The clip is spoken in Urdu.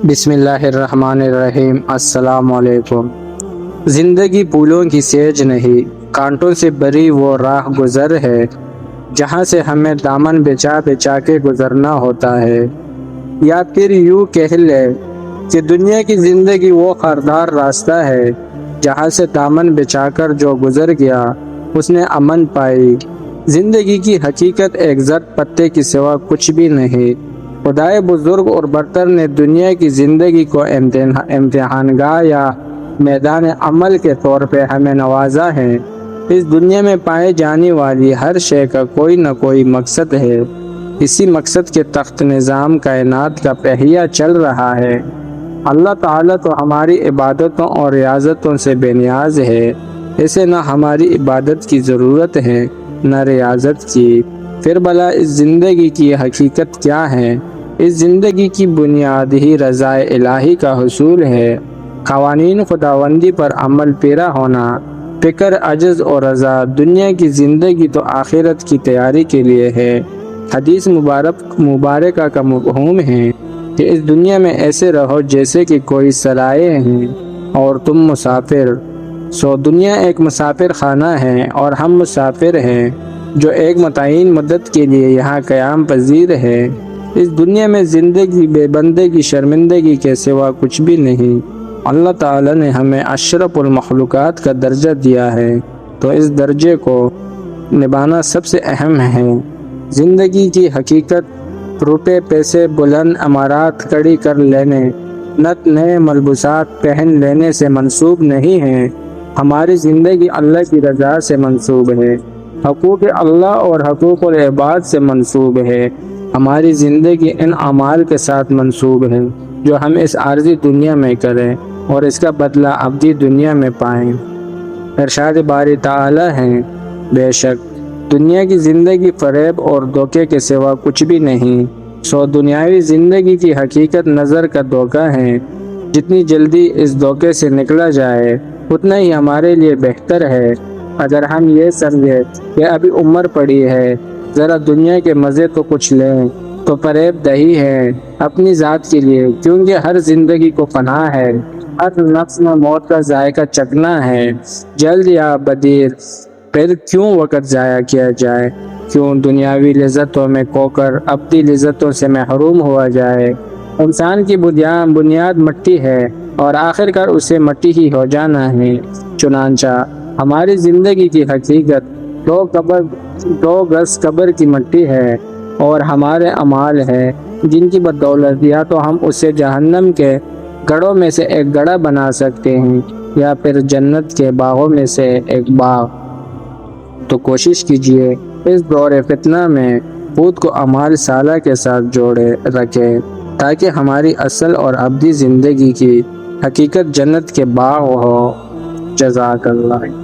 بسم اللہ الرحمن الرحیم۔ السلام علیکم۔ زندگی پھولوں کی سیج نہیں، کانٹوں سے بری وہ راہ گزر ہے، جہاں سے ہمیں دامن بچھا بچھا کے گزرنا ہوتا ہے۔ یا پھر یوں کہہ لے کہ دنیا کی زندگی وہ خاردار راستہ ہے، جہاں سے دامن بچھا کر جو گزر گیا اس نے امن پائی۔ زندگی کی حقیقت ایک زرد پتے کے سوا کچھ بھی نہیں۔ خدائے بزرگ اور برتر نے دنیا کی زندگی کو امتحان گاہ یا میدان عمل کے طور پہ ہمیں نوازا ہے۔ اس دنیا میں پائے جانے والی ہر شے کا کوئی نہ کوئی مقصد ہے۔ اسی مقصد کے تحت نظام کائنات کا پہیہ چل رہا ہے۔ اللہ تعالیٰ تو ہماری عبادتوں اور ریاضتوں سے بے نیاز ہے، اسے نہ ہماری عبادت کی ضرورت ہے نہ ریاضت کی۔ پھر بھلا اس زندگی کی حقیقت کیا ہے؟ اس زندگی کی بنیاد ہی رضا الہی کا حصول ہے۔ قوانین خداوندی پر عمل پیرا ہونا، فکر، عجز اور رضا۔ دنیا کی زندگی تو آخرت کی تیاری کے لیے ہے۔ حدیث مبارکہ کا مفہوم ہے کہ اس دنیا میں ایسے رہو جیسے کہ کوئی سرائے ہیں اور تم مسافر۔ سو دنیا ایک مسافر خانہ ہے اور ہم مسافر ہیں جو ایک متعین مدت کے لیے یہاں قیام پذیر ہے۔ اس دنیا میں زندگی بے بندگی شرمندگی کے سوا کچھ بھی نہیں۔ اللہ تعالیٰ نے ہمیں اشرف المخلوقات کا درجہ دیا ہے، تو اس درجے کو نبھانا سب سے اہم ہے۔ زندگی کی حقیقت روپے پیسے بلند عمارات کھڑی کر لینے، نت نئے ملبوسات پہن لینے سے منسوب نہیں ہے۔ ہماری زندگی اللہ کی رضا سے منسوب ہے، حقوق اللہ اور حقوق العباد سے منسوب ہے۔ ہماری زندگی ان اعمال کے ساتھ منسوب ہے جو ہم اس عارضی دنیا میں کریں اور اس کا بدلہ ابدی دنیا میں پائیں۔ ارشاد باری تعالی ہے، بے شک دنیا کی زندگی فریب اور دھوکے کے سوا کچھ بھی نہیں۔ سو دنیاوی زندگی کی حقیقت نظر کا دھوکہ ہے۔ جتنی جلدی اس دھوکے سے نکلا جائے اتنا ہی ہمارے لیے بہتر ہے۔ اگر ہم یہ سمجھے کہ ابھی عمر پڑی ہے، ذرا دنیا کے مزے تو کچھ لیں، تو فریب دہی ہے اپنی ذات کے لیے، کیونکہ ہر زندگی کو فنا ہے، ہر نفس میں موت کا ذائقہ چکھنا ہے۔ جلد یا بدیر پھر کیوں وقت ضائع کیا جائے؟ کیوں دنیاوی لذتوں میں کھو کر ابدی لذتوں سے محروم ہوا جائے؟ انسان کی بنیاد مٹی ہے اور آخر کار اسے مٹی ہی ہو جانا ہے۔ چنانچہ ہماری زندگی کی حقیقت دو گز قبر کی مٹی ہے اور ہمارے اعمال ہیں جن کی بدولت یا تو ہم اسے جہنم کے گڑھوں میں سے ایک گڑھا بنا سکتے ہیں یا پھر جنت کے باغوں میں سے ایک باغ۔ تو کوشش کیجئے اس دور فتنہ میں خود کو اعمال صالحہ کے ساتھ جوڑے رکھیں تاکہ ہماری اصل اور ابدی زندگی کی حقیقت جنت کے باغ ہو۔ جزاک اللہ۔